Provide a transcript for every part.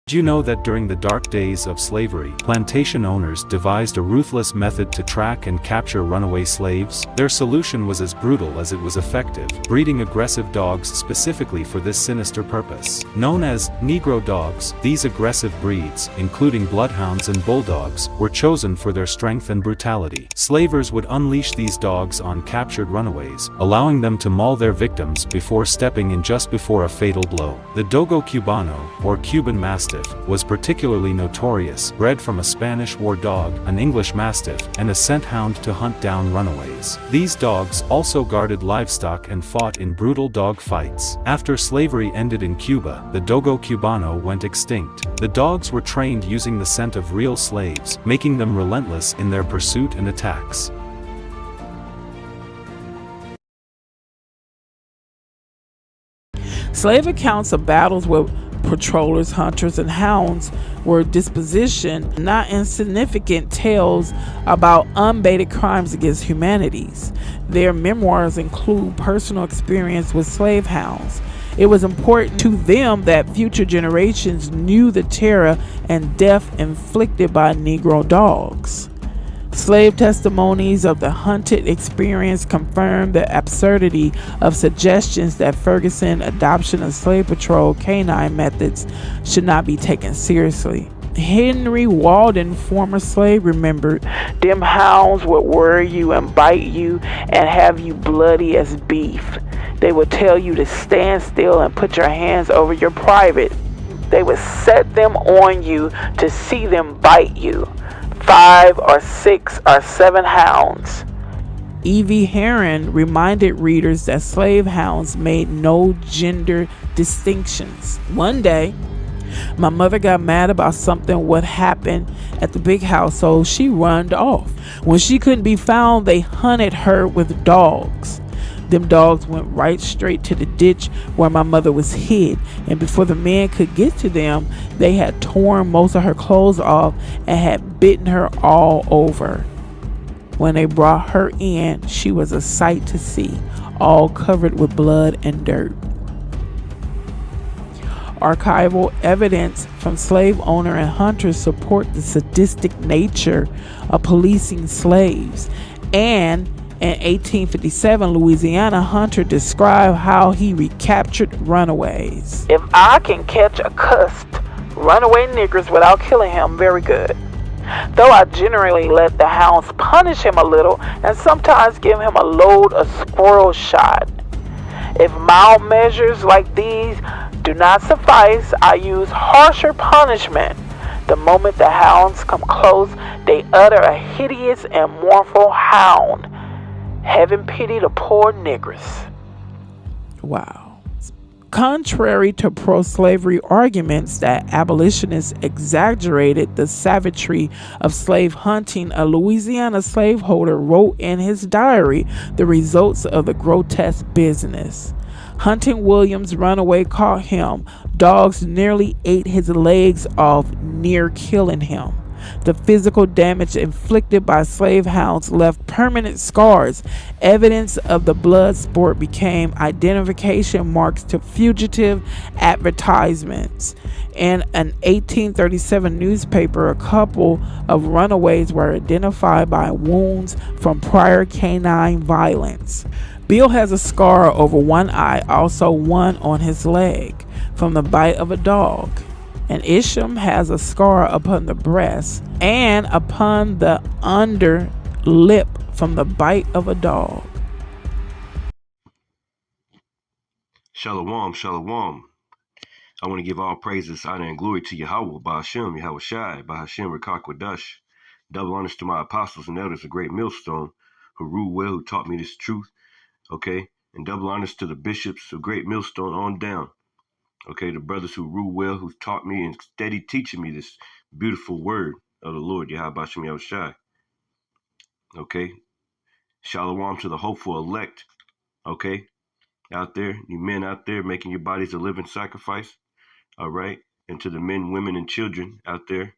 Did you know that during the dark days of slavery, plantation owners devised a ruthless method to track and capture runaway slaves? Their solution was as brutal as it was effective, breeding aggressive dogs specifically for this sinister purpose. Known as Negro dogs, these aggressive breeds, including bloodhounds and bulldogs, were chosen for their strength and brutality. Slavers would unleash these dogs on captured runaways, allowing them to maul their victims before stepping in just before a fatal blow. The Dogo Cubano, or Cuban Mastiff, was particularly notorious, bred from a Spanish war dog, an English Mastiff, and a scent hound to hunt down runaways. These dogs also guarded livestock and fought in brutal dog fights. After slavery ended in Cuba, the Dogo Cubano went extinct. The dogs were trained using the scent of real slaves, making them relentless in their pursuit and attacks. Slave accounts of battles with patrollers, hunters, and hounds were disposition, not insignificant tales about unbated crimes against humanities. Their memoirs include personal experience with slave hounds. It was important to them that future generations knew the terror and death inflicted by Negro dogs. Slave testimonies of the hunted experience confirmed the absurdity of suggestions that Ferguson adoption of slave patrol canine methods should not be taken seriously. Henry Walden, former slave, remembered, "Them hounds would worry you and bite you and have you bloody as beef. They would tell you to stand still and put your hands over your private. They would set them on you to see them bite you. 5 or 6 or 7 hounds." E.V. Heron reminded readers that slave hounds made no gender distinctions. "One day, my mother got mad about something what happened at the big house, so she runned off. When she couldn't be found, they hunted her with dogs. Them dogs went right straight to the ditch where my mother was hid, and before the men could get to them, they had torn most of her clothes off and had bitten her all over. When they brought her in, she was a sight to see, all covered with blood and dirt." Archival evidence from slave owner and hunters support the sadistic nature of policing slaves, and in 1857, Louisiana hunter described how he recaptured runaways. "If I can catch a cussed runaway niggers without killing him, very good. Though I generally let the hounds punish him a little and sometimes give him a load of squirrel shot. If mild measures like these do not suffice, I use harsher punishment. The moment the hounds come close, they utter a hideous and mournful hound. Heaven pity the poor niggers." Wow. Contrary to pro-slavery arguments that abolitionists exaggerated the savagery of slave hunting, a Louisiana slaveholder wrote in his diary the results of the grotesque business. Hunting Williams' runaway caught him. Dogs nearly ate his legs off, near killing him. The physical damage inflicted by slave hounds left permanent scars. Evidence of the blood sport became identification marks to fugitive advertisements. In an 1837 newspaper, a couple of runaways were identified by wounds from prior canine violence. Bill has a scar over one eye, also one on his leg, from the bite of a dog. And Isham has a scar upon the breast and upon the under lip from the bite of a dog. Shalom, shalom. I want to give all praises, honor, and glory to Yahweh, Ba'ashem, Yahweh Shai, Ba'ashem, Rekak Wadash. Double honors to my apostles and elders, a great millstone, who ruled well, who taught me this truth, okay? And double honors to the bishops, a great millstone on down. Okay, the brothers who rule well, who taught me and steady teaching me this beautiful word of the Lord, Yahweh Bashem Yahushai. Okay, shalom to the hopeful elect. Okay, out there, you men out there making your bodies a living sacrifice. All right, and to the men, women, and children out there.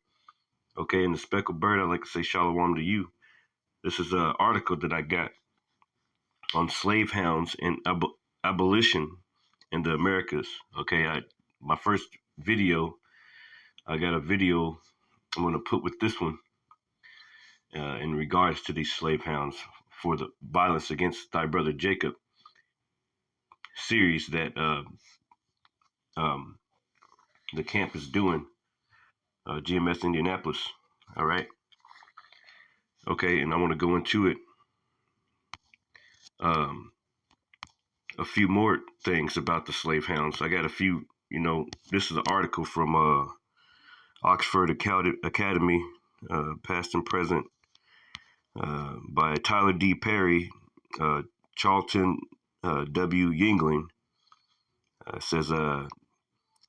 Okay, and the speckled bird, I'd like to say shalom to you. This is an article that I got on slave hounds and abolition in the Americas. Okay, my first video I got a video I'm going to put with this one in regards to these slave hounds for the Violence Against Thy Brother Jacob series that um, the camp is doing, GMS Indianapolis. All right. Okay, and I want to go into it. Um, a few more things about the slave hounds. I got a few, this is an article from Oxford Academy, past and present, by Tyler D. Perry, Charlton W. Yingling. Says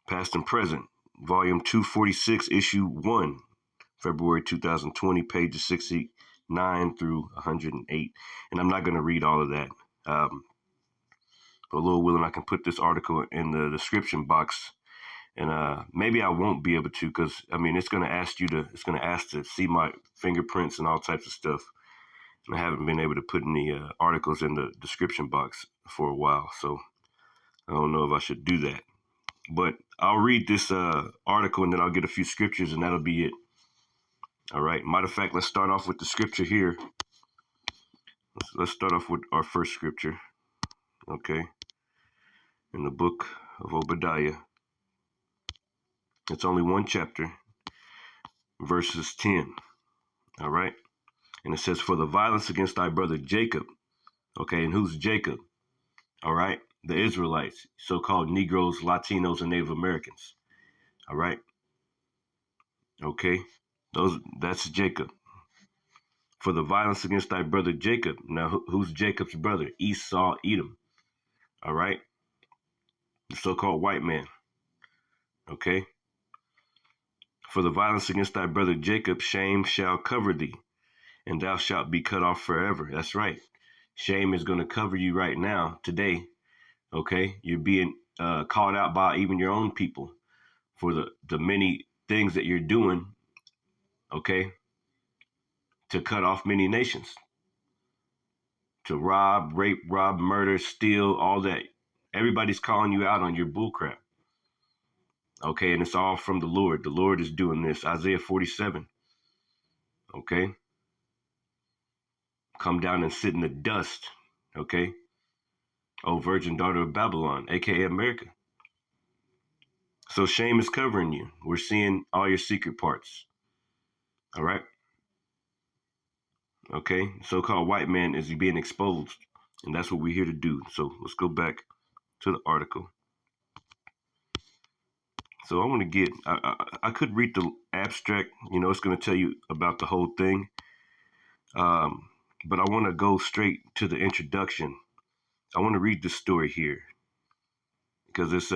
past and present, volume 246, issue 1, February 2020, pages 69 through 108. And I'm not going to read all of that. But Lord willing, I can put this article in the description box, and maybe I won't be able to, because it's going to ask to see my fingerprints and all types of stuff, and I haven't been able to put any articles in the description box for a while, so I don't know if I should do that. But I'll read this article, and then I'll get a few scriptures, and that'll be it. All right. Matter of fact, let's start off with the scripture here. Let's start off with our first scripture. Okay. In the book of Obadiah. It's only one chapter, verses 10. All right. And it says, for the violence against thy brother Jacob. Okay. And who's Jacob? All right. The Israelites, so-called Negroes, Latinos, and Native Americans. All right. Okay. That's Jacob. For the violence against thy brother Jacob. Now, who's Jacob's brother? Esau, Edom. All right. The so-called white man. Okay. For the violence against thy brother Jacob, shame shall cover thee, and thou shalt be cut off forever. That's right. Shame is going to cover you right now, today. Okay. You're being called out by even your own people for the many things that you're doing. Okay. To cut off many nations. To rob, rape, murder, steal, all that. Everybody's calling you out on your bullcrap. Okay, and it's all from the Lord. The Lord is doing this. Isaiah 47. Okay. Come down and sit in the dust. Okay. O virgin daughter of Babylon, aka America. So shame is covering you. We're seeing all your secret parts. All right. Okay. So-called white man is being exposed. And that's what we're here to do. So let's go back to the article. So I want to get, I could read the abstract, it's going to tell you about the whole thing. But I want to go straight to the introduction. I want to read this story here because it's,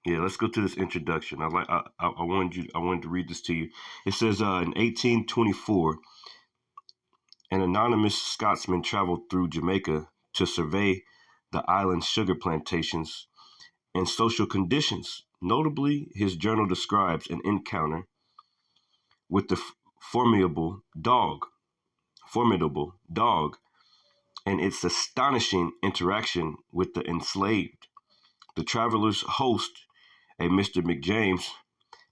let's go to this introduction. I wanted to read this to you. It says, in 1824, an anonymous Scotsman traveled through Jamaica to survey the island's sugar plantations and social conditions. Notably, his journal describes an encounter with the formidable dog, and its astonishing interaction with the enslaved. The traveler's host, a Mr. McJames,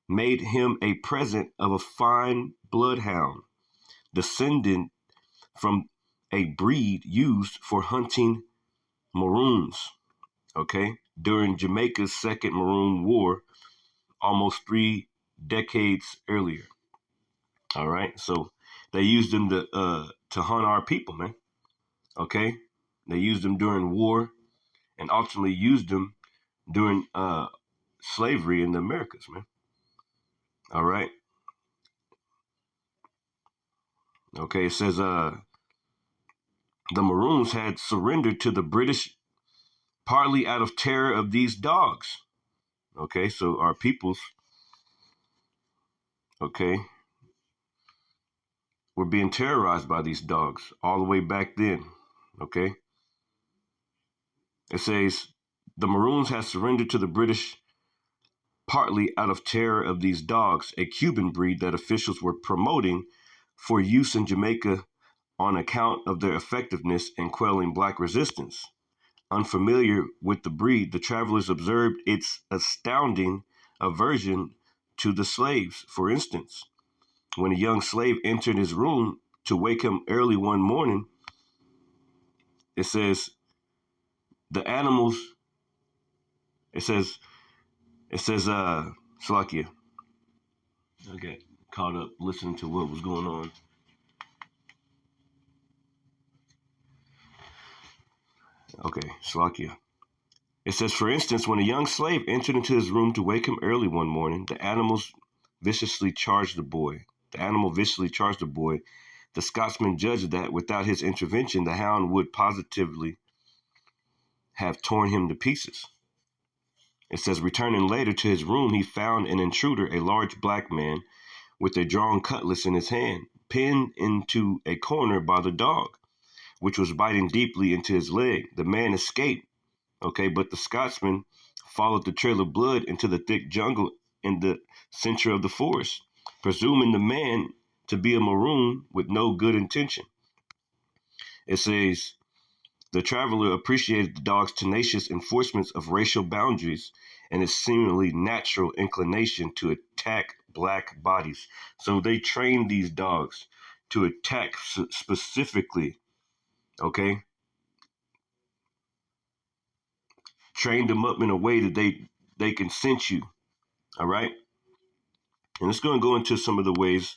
made him a present of a fine bloodhound, descended from a breed used for hunting maroons, okay, during Jamaica's Second Maroon War, almost 3 decades earlier. All right, so they used them to hunt our people, man. Okay, they used them during war, and ultimately used them during slavery in the Americas, man. All right. Okay, it says the Maroons had surrendered to the British partly out of terror of these dogs. Okay, so our peoples, okay, were being terrorized by these dogs all the way back then. Okay. It says the Maroons had surrendered to the British partly out of terror of these dogs, a Cuban breed that officials were promoting for use in Jamaica on account of their effectiveness in quelling black resistance. Unfamiliar with the breed, the travelers observed its astounding aversion to the slaves. For instance, when a young slave entered his room to wake him early one morning, it says the animals, it says, Salakia. I got caught up listening to what was going on. Okay, Salakia. It says, for instance, when a young slave entered into his room to wake him early one morning, the animal viciously charged the boy. The Scotsman judged that without his intervention, the hound would positively have torn him to pieces. It says, returning later to his room, he found an intruder, a large black man, with a drawn cutlass in his hand, pinned into a corner by the dog, which was biting deeply into his leg. The man escaped, okay, but the Scotsman followed the trail of blood into the thick jungle in the center of the forest, presuming the man to be a maroon with no good intention. It says, the traveler appreciated the dog's tenacious enforcement of racial boundaries and its seemingly natural inclination to attack black bodies. So they trained these dogs to attack specifically, okay? Trained them up in a way that they can sense you, all right? And it's going to go into some of the ways.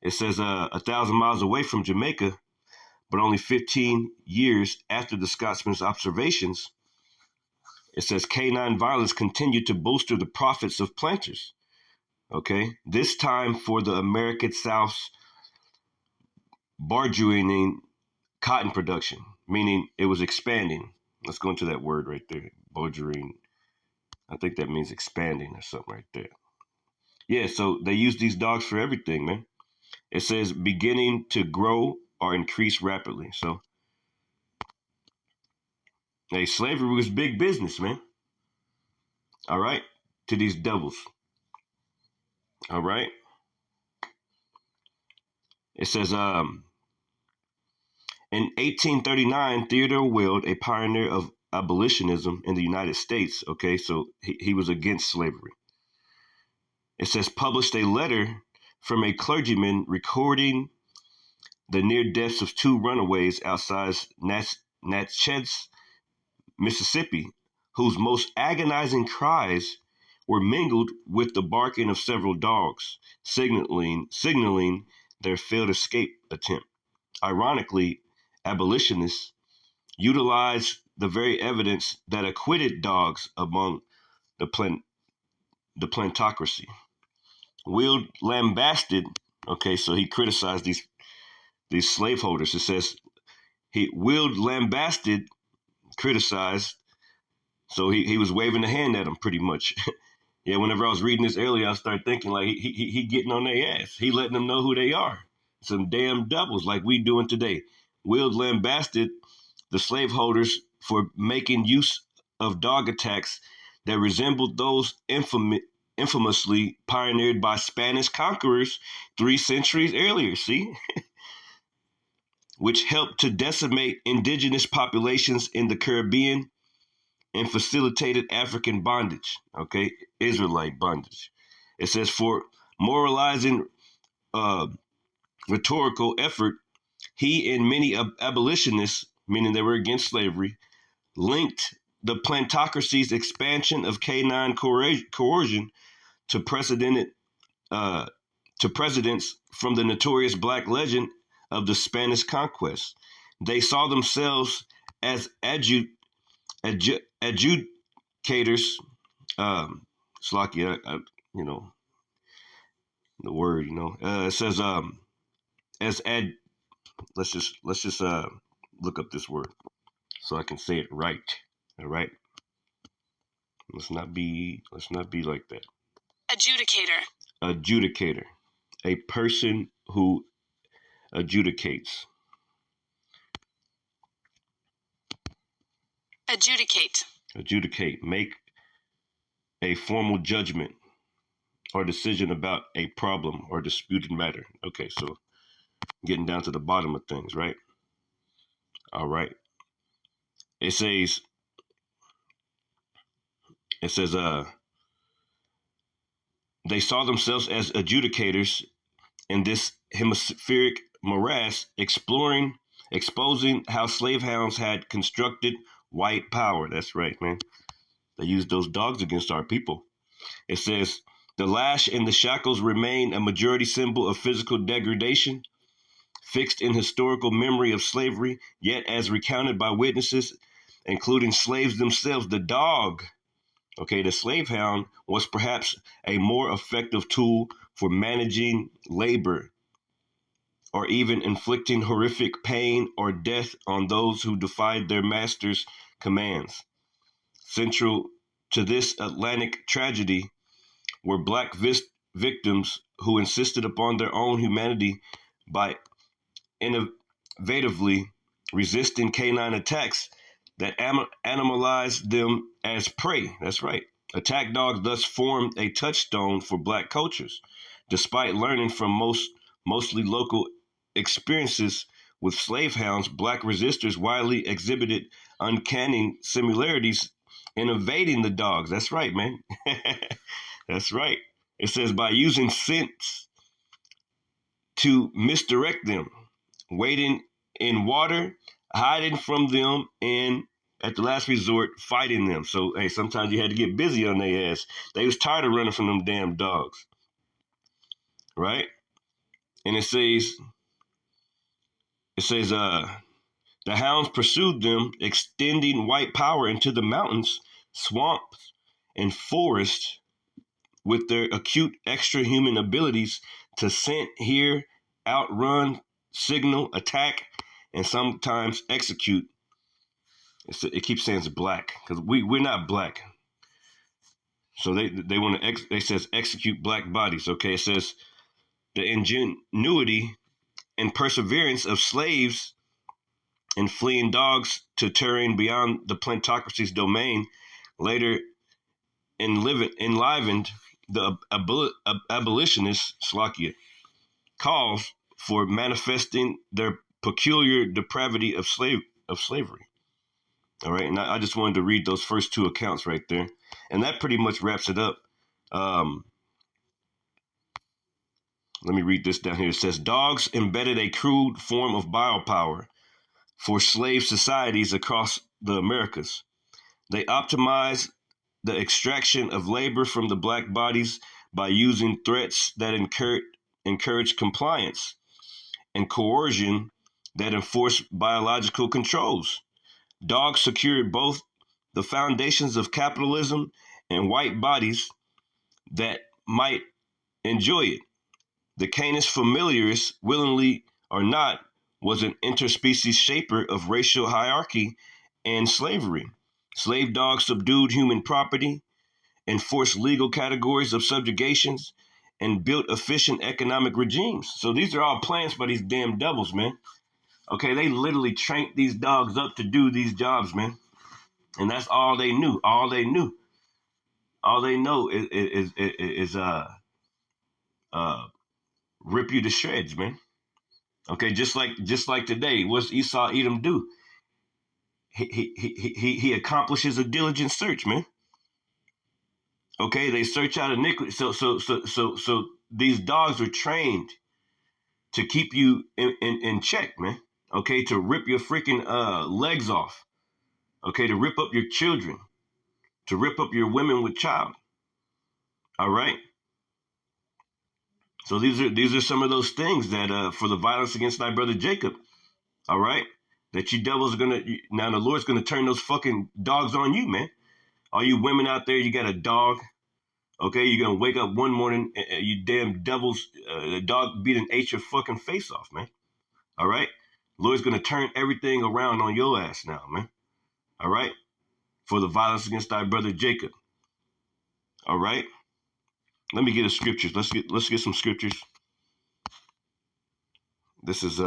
It says 1,000 miles away from Jamaica, but only 15 years after the Scotsman's observations, it says canine violence continued to bolster the profits of planters. Okay, this time for the American South's burgeoning cotton production, meaning it was expanding. Let's go into that word right there, burgeoning. I think that means expanding or something right there. Yeah, so they use these dogs for everything, man. It says beginning to grow or increase rapidly. So, hey, slavery was big business, man. All right, to these devils. All right. It says, in 1839, Theodore Weld, a pioneer of abolitionism in the United States, okay, so he was against slavery. It says, published a letter from a clergyman recording the near deaths of two runaways outside Natchez, Mississippi, whose most agonizing cries were mingled with the barking of several dogs, signaling their failed escape attempt. Ironically, abolitionists utilized the very evidence that acquitted dogs among the plantocracy. Will lambasted, okay, so he criticized these slaveholders. It says Will lambasted, criticized, so he was waving the hand at them pretty much. Yeah, whenever I was reading this earlier, I started thinking like he getting on their ass. He letting them know who they are. Some damn devils like we doing today. Will lambasted the slaveholders for making use of dog attacks that resembled those infamously pioneered by Spanish conquerors 3 centuries earlier, see? Which helped to decimate indigenous populations in the Caribbean and facilitated African bondage, okay, Israelite bondage. It says for moralizing rhetorical effort, he and many abolitionists, meaning they were against slavery, linked the plantocracy's expansion of canine coercion to uh, to precedents from the notorious black legend of the Spanish conquest. They saw themselves as adjudicators, Slacky, you know, the word, it says as ad. Let's just look up this word so I can say it right. All right. Let's not be like that. Adjudicator. Adjudicator. A person who adjudicates. Adjudicate. Adjudicate. Make a formal judgment or decision about a problem or disputed matter. Okay, so getting down to the bottom of things, right? All right. It says They saw themselves as adjudicators in this hemispheric morass, exposing how slave hounds had constructed white power. That's right, man. They used those dogs against our people. It says, the lash and the shackles remain a majority symbol of physical degradation, fixed in historical memory of slavery, yet as recounted by witnesses, including slaves themselves, the dog, okay, the slave hound, was perhaps a more effective tool for managing labor or even inflicting horrific pain or death on those who defied their master's commands. Central to this Atlantic tragedy were black victims who insisted upon their own humanity by innovatively resisting canine attacks that animalized them as prey. That's right. Attack dogs thus formed a touchstone for black cultures. Despite learning from mostly local experiences with slave hounds, black resistors widely exhibited uncanny similarities in evading the dogs. That's right, man. That's right. It says by using scents to misdirect them, waiting in water, hiding from them, and at the last resort, fighting them. So, hey, sometimes you had to get busy on their ass. They was tired of running from them damn dogs, right? And it says, the hounds pursued them, extending white power into the mountains, swamps, and forests with their acute extra-human abilities to scent, hear, outrun, signal, attack, and sometimes execute. It keeps saying it's black because we're not black. So they want to they says execute black bodies. Okay, it says the ingenuity and perseverance of slaves in fleeing dogs to terrain beyond the plantocracy's domain later enlivened the abolitionist Slovakia calls for manifesting their peculiar depravity of slavery. All right, and I just wanted to read those first two accounts right there, and that pretty much wraps it up. Let me read this down here. It says dogs embedded a crude form of biopower for slave societies across the Americas. They optimized the extraction of labor from the black bodies by using threats that encourage compliance and coercion that enforce biological controls. Dogs secured both the foundations of capitalism and white bodies that might enjoy it. The Canis familiaris, willingly or not, was an interspecies shaper of racial hierarchy and slavery. Slave dogs subdued human property, enforced legal categories of subjugations, and built efficient economic regimes. So these are all plans by these damn devils, man. Okay, they literally trained these dogs up to do these jobs, man. And that's all they knew. All they knew. All they know is rip you to shreds, man. Okay, just like today, what's Esau Edom do? He accomplishes a diligent search, man. Okay, they search out iniquity. So these dogs are trained to keep you in check, man. Okay, to rip your freaking legs off. Okay, to rip up your children, to rip up your women with child. All right. So these are some of those things that for the violence against thy brother Jacob. All right, that you devils are gonna now the Lord's gonna turn those fucking dogs on you, man. All you women out there, you got a dog. Okay, you're gonna wake up one morning, you damn devils, the dog beat and ate your fucking face off, man. All right, Lord's gonna turn everything around on your ass now, man. All right, for the violence against thy brother Jacob. All right, let me get the scriptures. Let's get some scriptures. This is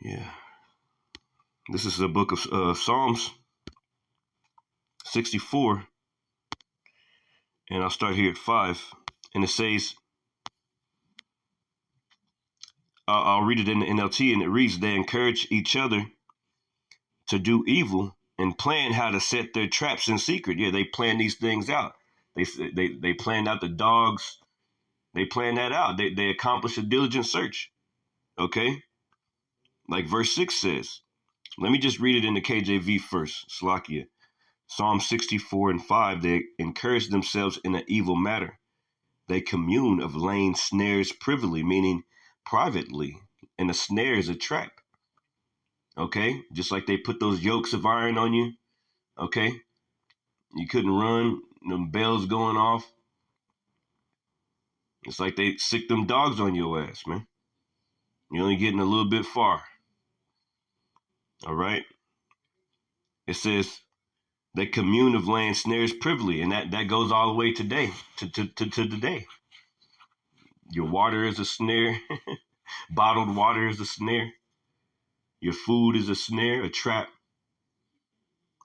yeah. This is the book of Psalms 64, and I'll start here at 5. And it says, I'll read it in the NLT, and it reads, they encourage each other to do evil and plan how to set their traps in secret. Yeah, they plan these things out. They planned out the dogs. They planned that out. They accomplished a diligent search. Okay, like verse 6 says. Let me just read it in the KJV first. Slakia. Psalm 64:5. They encourage themselves in an evil matter. They commune of laying snares privily, meaning privately, and a snare is a trap. Okay, just like they put those yokes of iron on you. Okay, you couldn't run. The bells going off. It's like they sick them dogs on your ass, man. You're only getting a little bit far. All right. It says they commune of laying snares privily, and that goes all the way today to today. Your water is a snare. Bottled water is a snare. Your food is a snare, a trap.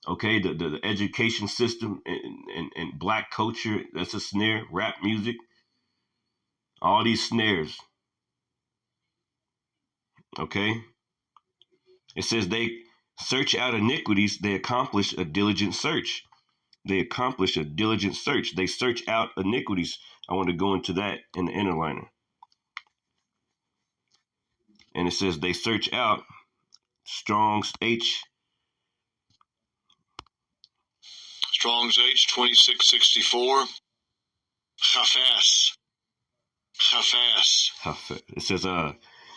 Okay, the education system and black culture, that's a snare. Rap music, all these snares. Okay, it says they search out iniquities. They accomplish a diligent search. They accomplish a diligent search. They search out iniquities. I want to go into that in the inner liner. And it says they search out Strong's H. Strong's H 2664. Hafas.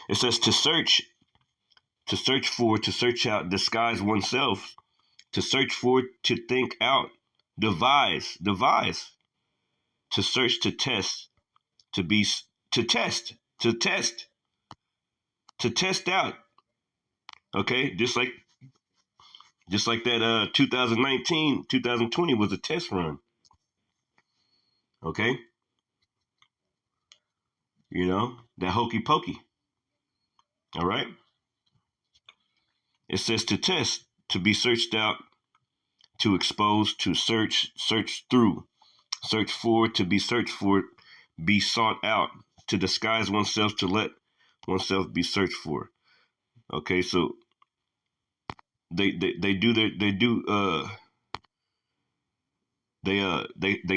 It says to search for, to search out, disguise oneself, to search for, to think out, devise, to search, to test, to be, to test, to test out. Okay, just like that 2019, 2020 was a test run. Okay, that hokey pokey. All right. It says to test, to be searched out, to expose, to search through, search for, to be searched for, be sought out, to disguise oneself, to let oneself be searched for. Okay, so they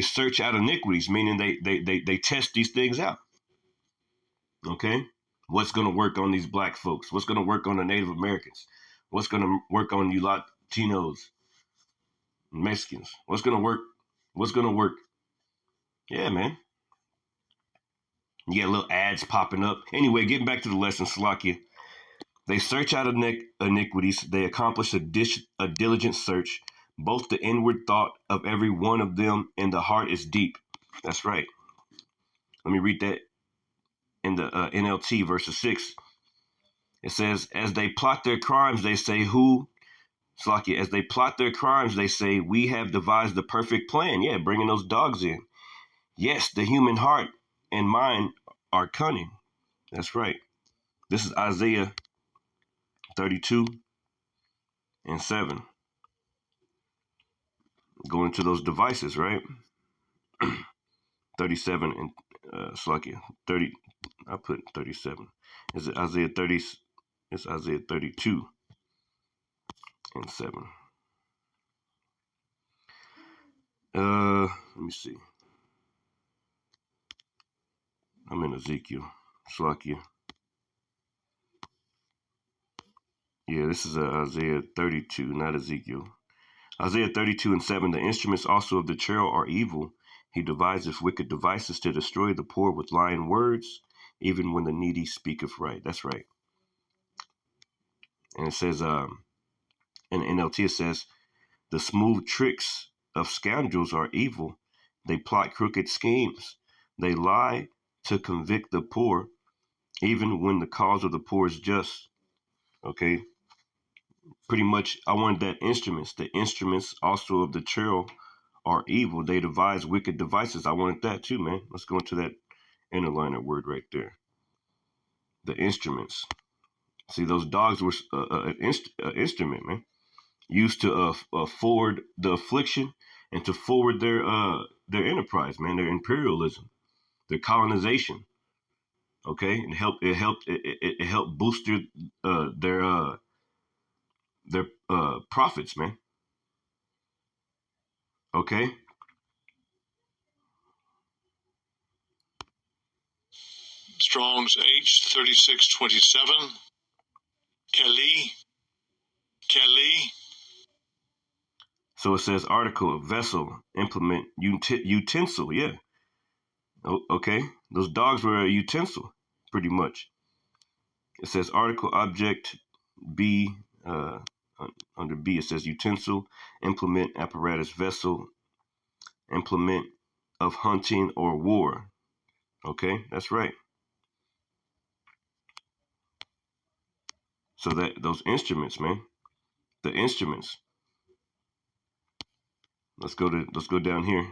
search out iniquities, meaning they test these things out. Okay, what's going to work on these black folks? What's going to work on the Native Americans? What's going to work on you Latinos, Mexicans? What's going to work? What's going to work? Yeah, man. You get little ads popping up. Anyway, getting back to the lesson, Salakia. They search out iniquities. They accomplish a diligent search. Both the inward thought of every one of them and the heart is deep. That's right. Let me read that in the NLT, verse 6. It says, as they plot their crimes, they say, Salakia, as they plot their crimes, they say, we have devised the perfect plan. Yeah, bringing those dogs in. Yes, the human heart and mind are cunning. That's right. This is Isaiah 32:7. Going to those devices, right? 37 and Slakia 30. I put 37. Is it Isaiah 30? It's Isaiah 32:7. Let me see. I'm in Ezekiel. Slakia. Yeah, this is Isaiah 32, not Ezekiel. Isaiah 32:7. The instruments also of the cherub are evil. He deviseth wicked devices to destroy the poor with lying words, even when the needy speaketh right. That's right. And it says, in NLT, it says, the smooth tricks of scoundrels are evil. They plot crooked schemes. They lie to convict the poor, even when the cause of the poor is just. Okay. Pretty much, I wanted that instruments. The instruments also of the cherub are evil. They devise wicked devices. I wanted that too, man. Let's go into that interliner word right there. The instruments. See, those dogs were an instrument, man, used to forward the affliction and to forward their enterprise, man, their imperialism, their colonization. Okay, it helped boost their profits, man. Okay, Strong's H3627. Kelly. So it says article, vessel, implement, utensil. Yeah. Okay. Those dogs were a utensil, pretty much. It says article, object, B. Under B, it says utensil, implement, apparatus, vessel, implement of hunting or war. Okay, that's right. So that those instruments, man, the instruments. Let's go down here.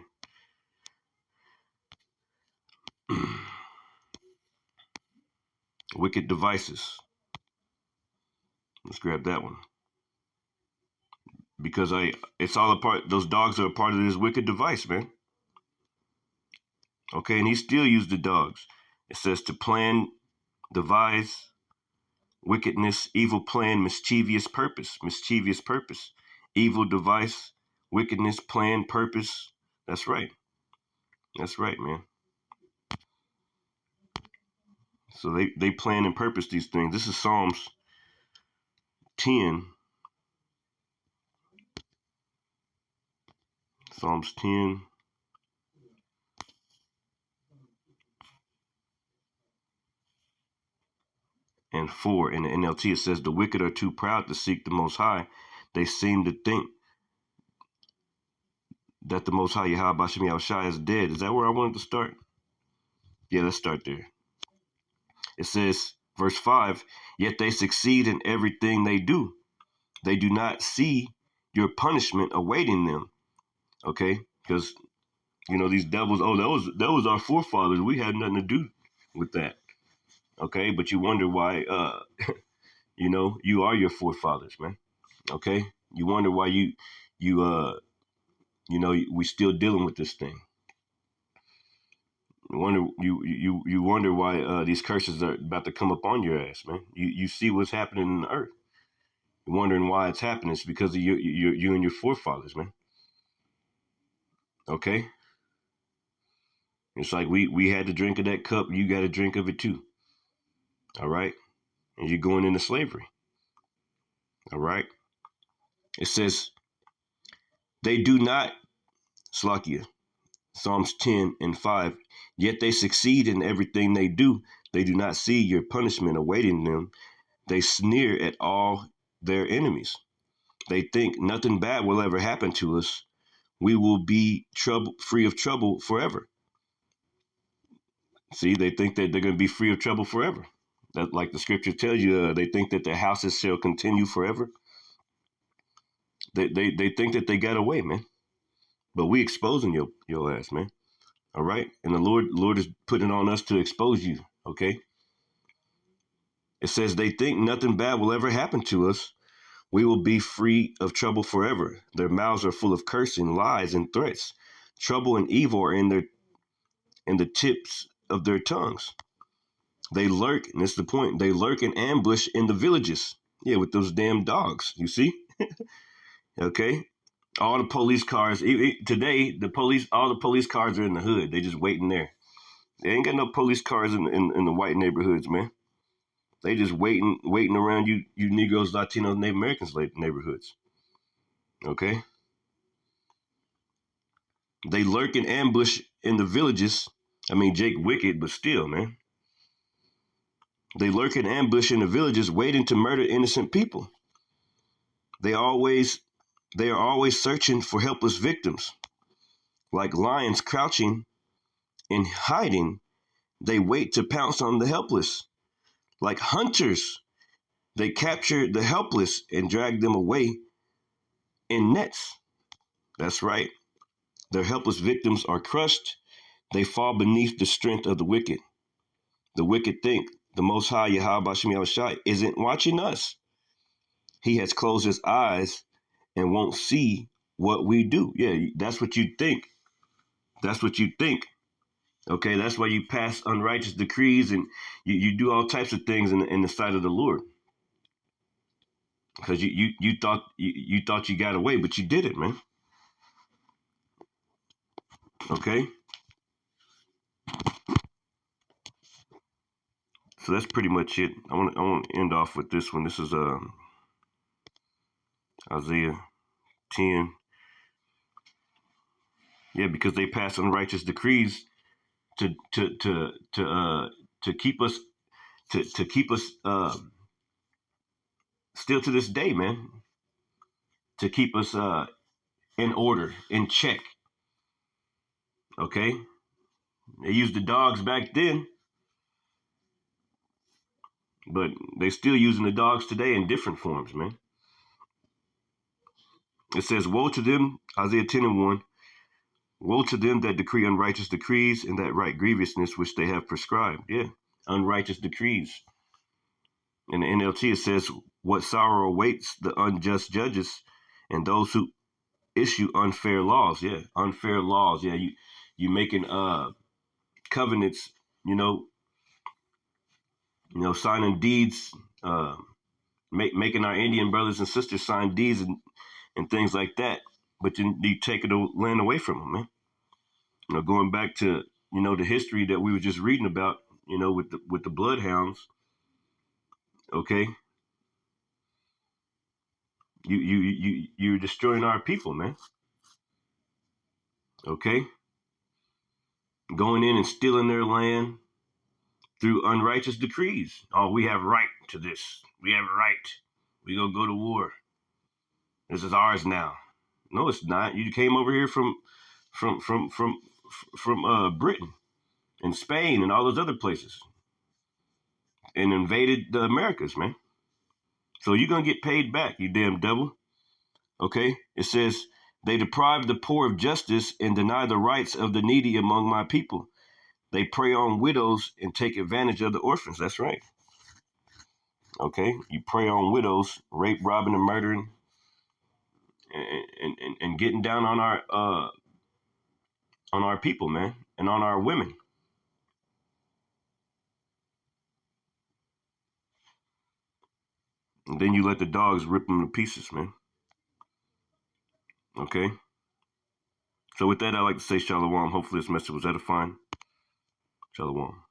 Wicked devices. Let's grab that one. Because it's all a part, those dogs are a part of this wicked device, man. Okay, and he still used the dogs. It says to plan, devise, wickedness, evil plan, mischievous purpose, evil device, wickedness, plan, purpose. That's right. That's right, man. So they plan and purpose these things. This is Psalms 10. Psalms 10. And 4 in the NLT, it says, the wicked are too proud to seek the Most High. They seem to think that the Most High Yahweh Bashem Yahushai is dead. Is that where I wanted to start? Yeah, let's start there. It says, verse 5, yet they succeed in everything they do. They do not see your punishment awaiting them. Okay? Because, these devils, that was our forefathers. We had nothing to do with that. Okay? But you wonder why, you are your forefathers, man. Okay? You wonder why we still dealing with this thing. You wonder why these curses are about to come upon your ass, man. You see what's happening in the earth. You're wondering why it's happening. It's because of you and your forefathers, man. Okay? It's like we had to drink of that cup, you got to drink of it too. All right? And you're going into slavery. All right? It says, they do not, Slakia, Psalms 10 and 5, yet they succeed in everything they do. They do not see your punishment awaiting them. They sneer at all their enemies. They think nothing bad will ever happen to us. We will be free of trouble forever. See, they think that they're going to be free of trouble forever. That, like the scripture tells you, they think that their houses shall continue forever. They think that they got away, man. But we exposing your ass, man. All right? And the Lord is putting on us to expose you, okay? It says they think nothing bad will ever happen to us. We will be free of trouble forever. Their mouths are full of cursing, lies, and threats. Trouble and evil are in the tips of their tongues. They lurk, and this is the point, they lurk in ambush in the villages. Yeah, with those damn dogs, you see? Okay? All the police cars, today, all the police cars are in the hood. They just waiting there. They ain't got no police cars in the white neighborhoods, man. They just waiting around you Negroes, Latinos, Native Americans neighborhoods. Okay? They lurk in ambush in the villages. I mean, Jake wicked, but still, man. They lurk in ambush in the villages, waiting to murder innocent people. They are always searching for helpless victims. Like lions crouching and hiding, they wait to pounce on the helpless. Like hunters, they capture the helpless and drag them away in nets. That's right. Their helpless victims are crushed. They fall beneath the strength of the wicked. The wicked think the Most High Yahweh Bashem Yahushai isn't watching us. He has closed his eyes and won't see what we do. Yeah, that's what you think. That's what you think. Okay, that's why you pass unrighteous decrees and you do all types of things in the sight of the Lord. Because you thought you got away, but you didn't, man. Okay. So that's pretty much it. I want to end off with this one. This is Isaiah 10. Yeah, because they pass unrighteous decrees to keep us to keep us still to this day, man, to keep us in order, in check. Okay, they used the dogs back then, but they still using the dogs today in different forms, man. It says, "Woe to them," Isaiah 10:1. "Woe to them that decree unrighteous decrees and that write grievousness which they have prescribed." Yeah, unrighteous decrees. In the NLT, it says, "What sorrow awaits the unjust judges and those who issue unfair laws." Yeah, unfair laws. Yeah, you making covenants. Signing deeds. Making our Indian brothers and sisters sign deeds and things like that. But you take the land away from them, man. Going back to the history that we were just reading about. With the bloodhounds. Okay, you're destroying our people, man. Okay, going in and stealing their land through unrighteous decrees. Oh, we have right to this. We have a right. We gonna go to war. This is ours now. No, it's not. You came over here from Britain and Spain and all those other places and invaded the Americas, man. So you're gonna get paid back, you damn devil. Okay? It says, "They deprive the poor of justice and deny the rights of the needy among my people. They prey on widows and take advantage of the orphans." That's right. Okay? You prey on widows, rape, robbing, and murdering, and getting down on our people, man, and on our women. And then you let the dogs rip them to pieces, man. Okay? So with that, I'd like to say shalom. Hopefully this message was edifying. Shalom.